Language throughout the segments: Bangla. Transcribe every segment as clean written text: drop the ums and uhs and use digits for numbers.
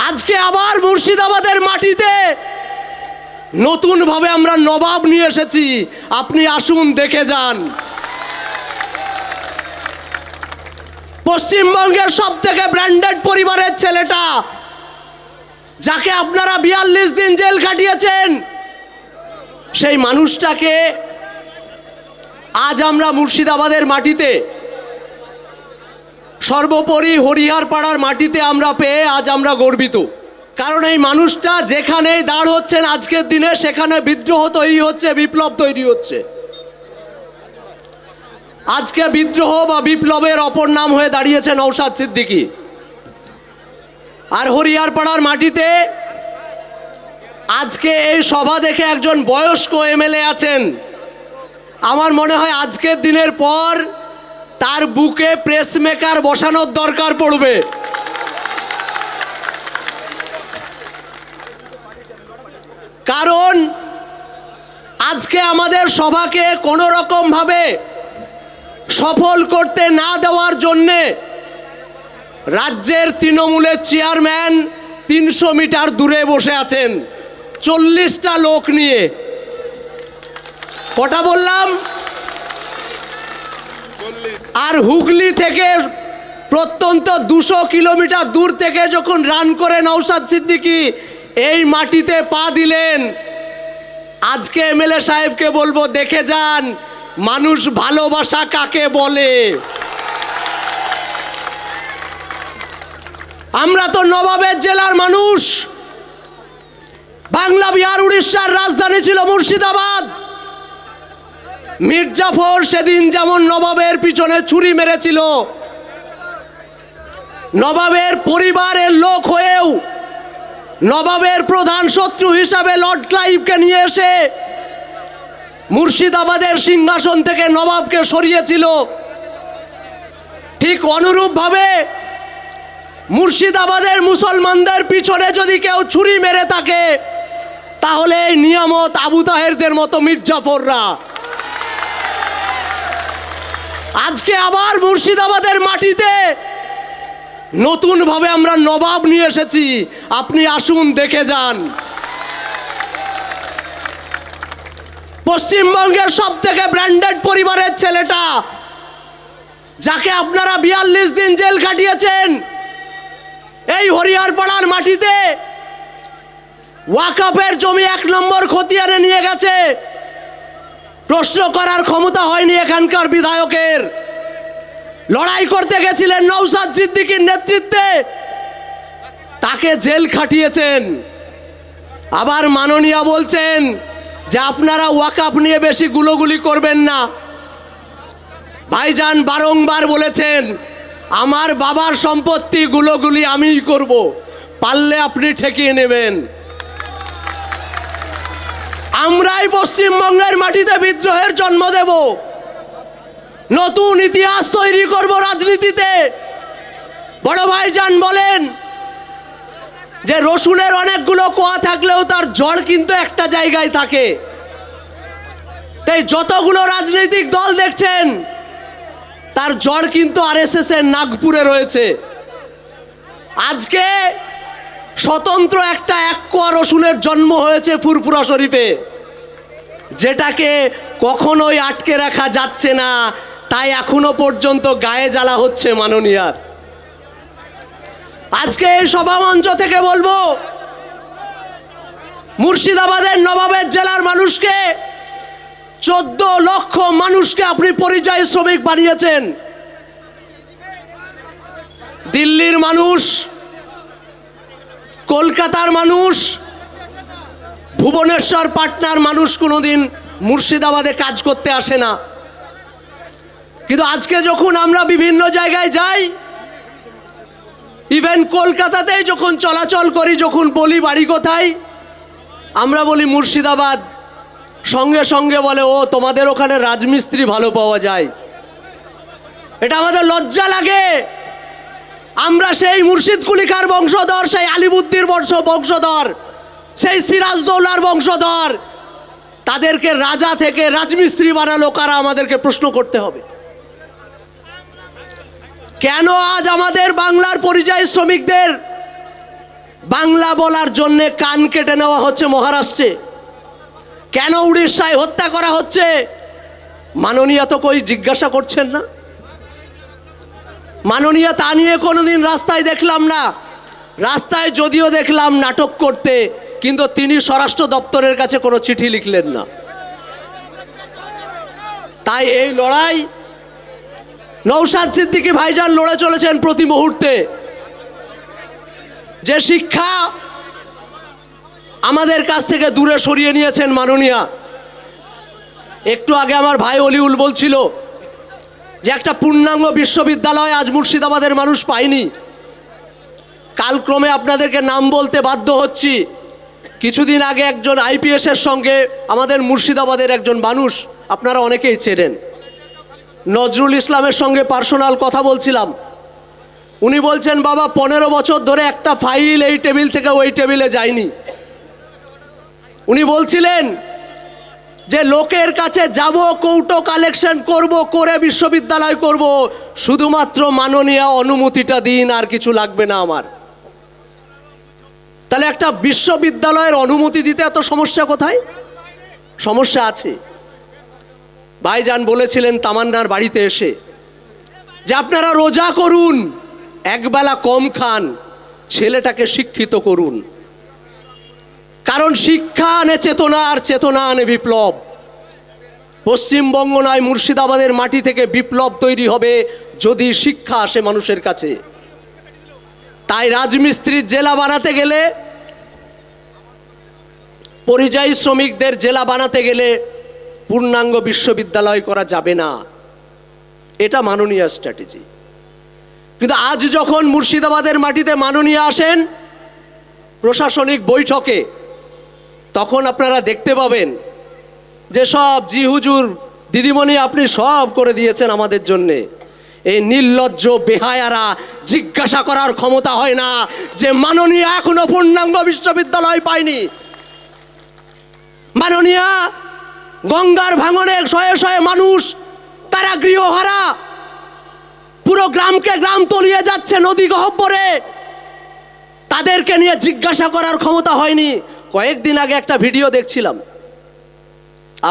আজকে আবার মুর্শিদাবাদের মাটিতে নতুন ভাবে আমরা নবাব নিয়ে এসেছি। আপনি আসুন দেখে যান। পশ্চিমবঙ্গের সবথেকে ব্র্যান্ডেড পরিবারের ছেলেটা, যাকে আপনারা 42 দিন জেল কাটিয়েছেন, সেই মানুষটাকে আজ আমরা মুর্শিদাবাদের মাটিতে, সর্বোপরি হরিহরপাড়ার মাটিতে আমরা পেয়ে আজ আমরা গর্বিত। কারণ এই মানুষটা যেখানেই দাঁড় হচ্ছেন আজকের দিনে, সেখানে বিদ্রোহ তৈরি হচ্ছে, বিপ্লব তৈরি হচ্ছে। আজকে বিদ্রোহ বা বিপ্লবের অপর নাম হয়ে দাঁড়িয়েছে নওশাদ সিদ্দিকী। আর হরিহরপাড়ার মাটিতে আজকে এই সভা দেখে একজন বয়স্ক এমএলএ আছেন। আমার মনে হয় আজকের দিনের পর তার বুকে প্রেস মেকার বসানোর দরকার পড়বে। কারণ আজকে আমাদের সভাকে কোনো রকম ভাবে সফল করতে না দেওয়ার জন্যে রাজ্যের তৃণমূলের চেয়ারম্যান 300 মিটার দূরে বসে আছেন 40টা লোক নিয়ে। কটা বললাম? আর হুগলি থেকে প্রত্যন্ত 200 কিলোমিটার দূর থেকে যখন রান করে নওশাদ সিদ্দিকী এই মাটিতে পা দিলেন, আজকে এমএলএ সাহেবকে বলবো দেখে যান মানুষ ভালোবাসা কাকে বলে। আমরা তো নবাবের জেলার মানুষ। বাংলা, বিহার, উড়িষ্যার রাজধানী ছিল মুর্শিদাবাদ। মির্জাফর সেদিন যেমন নবাবের পিছনে ছুরি মেরেছিল, নবাবের পরিবারের লোক হয়েও নবাবের প্রধান শত্রু হিসাবে লর্ড ক্লাইভকে নিয়ে এসে মুর্শিদাবাদের সিংহাসন থেকে নবাবকে সরিয়েছিল, ঠিক অনুরূপভাবে মুর্শিদাবাদের মুসলমানদের পিছনে যদি কেউ ছুরি মেরে থাকে, তাহলে এই নিয়ামত আবু তাহেরদের মতো মির্জাফররা। আজকে আবার মুর্শিদাবাদের মাটিতে নতুন ভাবে আমরা নবাব নিয়ে এসেছি। আপনি আসুন দেখে যান। পশ্চিমবঙ্গের সবথেকে ব্র্যান্ডেড পরিবারের ছেলেটা, যাকে আপনারা 42 দিন জেল কাটিয়েছেন, এই হরিহরপাড়ার মাটিতে ওয়াকফের জমি 1 নম্বর খতিয়ানে নিয়ে গেছে। প্রশ্ন করার ক্ষমতা হয়নি এখানকার বিধায়কের। লড়াই করতে গেছিলেন নওশাদ সিদ্দিকীর নেতৃত্বে, তাকে জেল খাটিয়েছেন। আবার মাননীয় বলছেন যে আপনারা ওয়াকফ নিয়ে বেশি গুলোগুলি করবেন না। ভাইজান বারংবার বলেছেন আমার বাবার সম্পত্তি গুলোগুলি আমিই করব, পারলে আপনি ঠেকিয়ে নেবেন। আমরাই পশ্চিমবঙ্গের মাটিতে বিদ্রোহের জন্ম দেব, নতুন ইতিহাস তৈরি করব রাজনীতিতে। বড় ভাইজান বলেন যে রসুনের অনেকগুলো কোয়া থাকলেও তার জড় কিন্তু একটা জায়গায় থাকে। তাই যতগুলো রাজনৈতিক দল দেখছেন তার জড় কিন্তু আরএসএস এর নাগপুরে রয়েছে। আজকে স্বতন্ত্র একটা 1 কোয়া রসুনের জন্ম হয়েছে ফুরফুরা শরীফে, যেটাকে কখনোই আটকে রাখা যাচ্ছে না। তাই এখনো পর্যন্ত গায়ে জ্বালা হচ্ছে মাননীয়ার। আজকে এই সভামঞ্চ থেকে বলবো, মুর্শিদাবাদের নবাবের জেলার মানুষকে 14 লক্ষ মানুষকে আপনি পরিযায়ী শ্রমিক বানিয়েছেন। দিল্লির মানুষ, কলকাতার মানুষ, ভুবনেশ্বর, পাটনার মানুষ কোনোদিন মুর্শিদাবাদে কাজ করতে আসে না। কিন্তু আজকে যখন আমরা বিভিন্ন জায়গায় যাই, ইভেন কলকাতাতেই যখন চলাচল করি, যখন বলি বাড়ি কোথায়, আমরা বলি মুর্শিদাবাদ, সঙ্গে সঙ্গে বলে ও তোমাদের ওখানে রাজমিস্ত্রি ভালো পাওয়া যায়। এটা আমাদের লজ্জা লাগে। আমরা সেই মুর্শিদ কুলিখার বংশধর, সেই আলিবুদ্দির বংশধর, সেই সিরাজদৌলার বংশধর। তাদেরকে রাজা থেকে রাজমিস্ত্রি বানালো কারা? আমাদেরকে প্রশ্ন করতে হবে। কেন আজ আমাদের বাংলার পরিযায়ী শ্রমিকদের বাংলা বলার জন্য কান কেটে নেওয়া হচ্ছে মহারাষ্ট্রে, কেন উড়িষ্যায় হত্যা করা হচ্ছে মাননীয় তো কই জিজ্ঞাসা করছেন না। মাননীয় তা নিয়ে কোনোদিন রাস্তায় দেখলাম না। রাস্তায় যদিও দেখলাম নাটক করতে, কিন্তু তিনি স্বরাষ্ট্র দপ্তরের কাছে কোনো চিঠি লিখলেন না। তাই এই লড়াই নওশাদ সিদ্দিকী ভাইজান লড়ে চলেছেন প্রতি মুহূর্তে। যে শিক্ষা আমাদের কাছ থেকে দূরে সরিয়ে নিয়েছেন মাননীয়া। একটু আগে আমার ভাই অলিউল বলছিল যে একটা পূর্ণাঙ্গ বিশ্ববিদ্যালয় আজ মুর্শিদাবাদের মানুষ পায়নি। কালক্রমে আপনাদেরকে নাম বলতে বাধ্য হচ্ছি। কিছুদিন আগে একজন আইপিএসের সঙ্গে আমাদের মুর্শিদাবাদের একজন মানুষ, আপনারা অনেকেই চেনেন, নজরুল ইসলামের সঙ্গে পার্সোনাল কথা বলছিলাম। উনি বলছেন, বাবা 15 বছর ধরে একটা ফাইল এই টেবিল থেকে ওই টেবিলে যায়নি। উনি বলছিলেন যে লোকের কাছে যাব, কৌটো কালেকশন করব, করে বিশ্ববিদ্যালয় করব, শুধুমাত্র মাননীয় অনুমতিটা দিন, আর কিছু লাগবে না আমার। তাহলে একটা বিশ্ববিদ্যালয়ের অনুমতি দিতে এত সমস্যা কোথায়? সমস্যা আছে। ভাইজান বলেছিলেন তামান্নার বাড়িতে এসে যে আপনারা রোজা করুন, একবেলা কম খান, ছেলেটাকে শিক্ষিত করুন, কারণ শিক্ষা আনে চেতনা, আর চেতনা আনে বিপ্লব। পশ্চিমবঙ্গ নয়, মুর্শিদাবাদের মাটি থেকে বিপ্লব তৈরি হবে যদি শিক্ষা আসে মানুষের কাছে। তাই রাজমিস্ত্রির জেলা বানাতে গেলে, পরিযায়ী শ্রমিকদের জেলা বানাতে গেলে পূর্ণাঙ্গ বিশ্ববিদ্যালয় করা যাবে না। এটা মাননীয় স্ট্র্যাটেজি। কিন্তু আজ যখন মুর্শিদাবাদের মাটিতে মাননীয় আসেন প্রশাসনিক বৈঠকে, তখন আপনারা দেখতে পাবেন যে সব জি হুজুর দিদিমণি আপনি সব করে দিয়েছেন আমাদের জন্যে। এই নির্লজ্জ বেহায়ারা জিজ্ঞাসা করার ক্ষমতা হয় না যে মাননীয় এখনো পূর্ণাঙ্গ বিশ্ববিদ্যালয় পায়নি। মাননীয় গঙ্গার ভাঙনে শয়ে শয়ে মানুষ তারা গৃহহারা, পুরো গ্রামকে গ্রাম তলিয়ে যাচ্ছে নদী গহ্বরে, তাদেরকে নিয়ে জিজ্ঞাসা করার ক্ষমতা হয়নি। কয়েকদিন আগে একটা ভিডিও দেখছিলাম,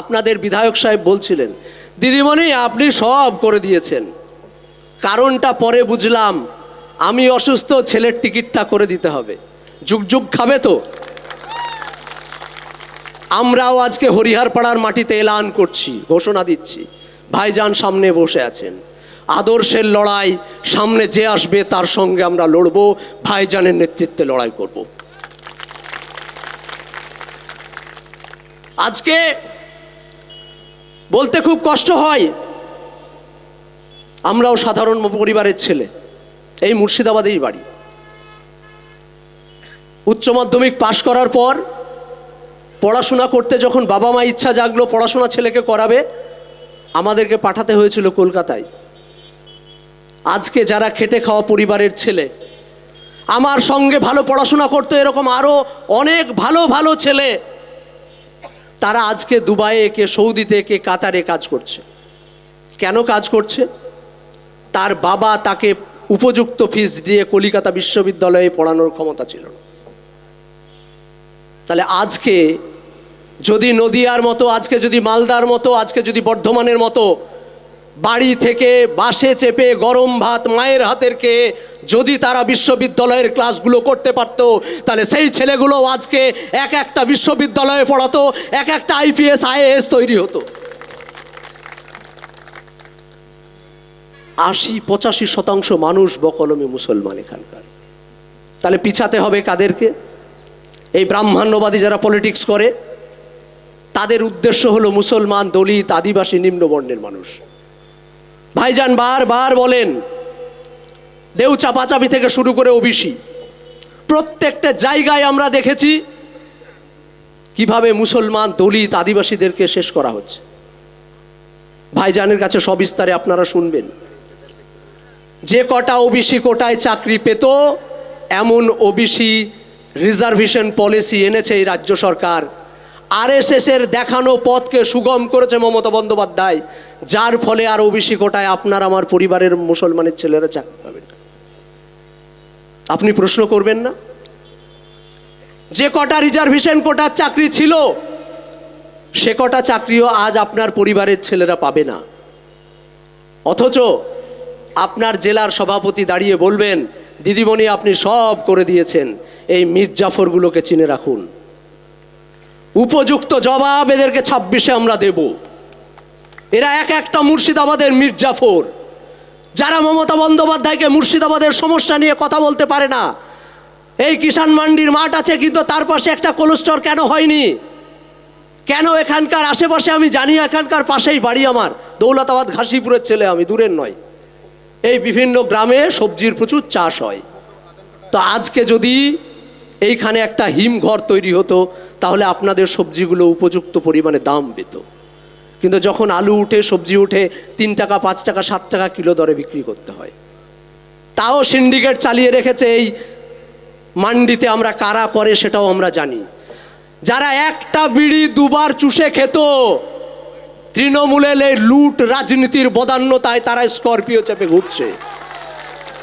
আপনাদের বিধায়ক সাহেব বলছিলেন, দিদিমণি আপনি সব করে দিয়েছেন। কারণটা পরে বুঝলাম, আমি অসুস্থ, ছেলের টিকিটটা করে দিতে হবে। যুগ যুগ খাবে তো। আমরাও আজকে হরিহরপাড়ার মাটিতে এলান করছি, ঘোষণা দিচ্ছি, ভাইজান সামনে বসে আছেন। আদর্শের লড়াই, সামনে যে আসবে তার সঙ্গে আমরা লড়ব, ভাইজানের নেতৃত্বে লড়াই করব। আজকে বলতে খুব কষ্ট হয়, আমরাও সাধারণ পরিবারের ছেলে, এই মুর্শিদাবাদেই বাড়ি। উচ্চ মাধ্যমিক পাশ করার পর পড়াশোনা করতে যখন বাবা মা ইচ্ছা জাগলো পড়াশোনা ছেলেকে করাবে, আমাদেরকে পাঠাতে হয়েছিল কলকাতায়। আজকে যারা খেটে খাওয়া পরিবারের ছেলে, আমার সঙ্গে ভালো পড়াশোনা করতে এরকম আরও অনেক ভালো ভালো ছেলে, তারা আজকে দুবাইয়ে, কে সৌদিতে, কে কাতারে কাজ করছে। কেন কাজ করছে? তার বাবা তাকে উপযুক্ত ফিস দিয়ে কলিকাতা বিশ্ববিদ্যালয়ে পড়ানোর ক্ষমতা ছিল না। তাহলে আজকে যদি নদিয়ার মতো, আজকে যদি মালদার মতো, আজকে যদি বর্ধমানের মতো বাড়ি থেকে বাসে চেপে গরম ভাত মায়ের হাতের খেয়ে যদি তারা বিশ্ববিদ্যালয়ের ক্লাসগুলো করতে পারত, তাহলে সেই ছেলেগুলো আজকে এক একটা বিশ্ববিদ্যালয়ে পড়াতো, এক একটা আইপিএস আইএএস তৈরি হতো। ৮০-৮৫% মানুষ বকলমে মুসলমান এখানকার। তাহলে পিছাতে হবে কাদেরকে? এই ব্রাহ্মণ্যবাদী যারা পলিটিক্স করে, তাদের উদ্দেশ্য হলো মুসলমান, দলিত, আদিবাসী, নিম্নবর্ণের মানুষ। ভাইজান বারবার বলেন, দেউ চাপাচাপি থেকে শুরু করে ওবিসি, প্রত্যেকটা জায়গায় আমরা দেখেছি কিভাবে মুসলমান, দলিত, আদিবাসীদেরকে শেষ করা হচ্ছে। ভাইজানের কাছে সবিস্তারে আপনারা শুনবেন। যে কটা ওবিসি কোটায় চাকরি পেত, এমন ওবিসি রিজার্ভেশন পলিসি এনেছে এই রাজ্য সরকার। আরএসএসের দেখানো পথকে সুগম করেছে মমতা বন্দ্যোপাধ্যায়, যার ফলে আর ওবিসি কোটায় আপনার আমার পরিবারের মুসলমানের ছেলেরা চাকরি পাবেন। আপনি প্রশ্ন করবেন না? যে কটা রিজার্ভেশন কোটার চাকরি ছিল সে কটা চাকরিও আজ আপনার পরিবারের ছেলেরা পাবে না। অথচ আপনার জেলার সভাপতি দাঁড়িয়ে বলবেন, দিদিমণি আপনি সব করে দিয়েছেন, এই মির্জাফরগুলোকে চিনে রাখুন, উপযুক্ত জবাব এদেরকে 26-এ আমরা দেব। এরা এক একটা মুর্শিদাবাদের মির্জাফর, যারা মমতা বন্দ্যোপাধ্যায়কে মুর্শিদাবাদের সমস্যা নিয়ে কথা বলতে পারে না। এই কিষাণ মান্ডির মাঠ আছে, কিন্তু তার পাশে একটা কোল্ড স্টোর কেন হয়নি? কেন এখানকার আশেপাশে, আমি জানি এখানকার পাশেই বাড়ি আমার, দৌলতাবাদ ঘাসিপুরের ছেলে আমি, দূরের নয়। এই বিভিন্ন গ্রামে সবজির প্রচুর চাষ হয়। তো আজকে যদি এইখানে একটা হিমঘর তৈরি হতো তাহলে আপনাদের সবজিগুলো উপযুক্ত পরিমাণে দাম পেত। কিন্তু যখন আলু উঠে, সবজি উঠে, 3 টাকা 5 টাকা 7 টাকা কিলো দরে বিক্রি করতে হয়। তাও সিন্ডিকেট চালিয়ে রেখেছে এই মান্ডিতে। আমরা কারা করে সেটাও আমরা জানি। যারা একটা বিড়ি দুবার চুষে খেত, তৃণমূলের এই লুট রাজনীতির বদান্যতায় তারা স্করপিও চেপে ঘুরছে,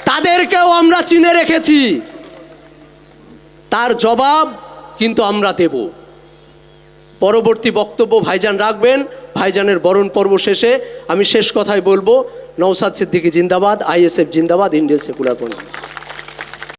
তাদেরকেও আমরা চিনে রেখেছি। তার জবাব কিন্তু আমরা দেব। পরবর্তী বক্তব্য ভাইজান রাখবেন। ভাইজানের বরণ পর্ব শেষে আমি শেষ কথাই বলবো, নওশাদ সিদ্দিকী জিন্দাবাদ, আইএসএফ জিন্দাবাদ, ইন্ডিয়ান সেকুলার ফ্রন্ট।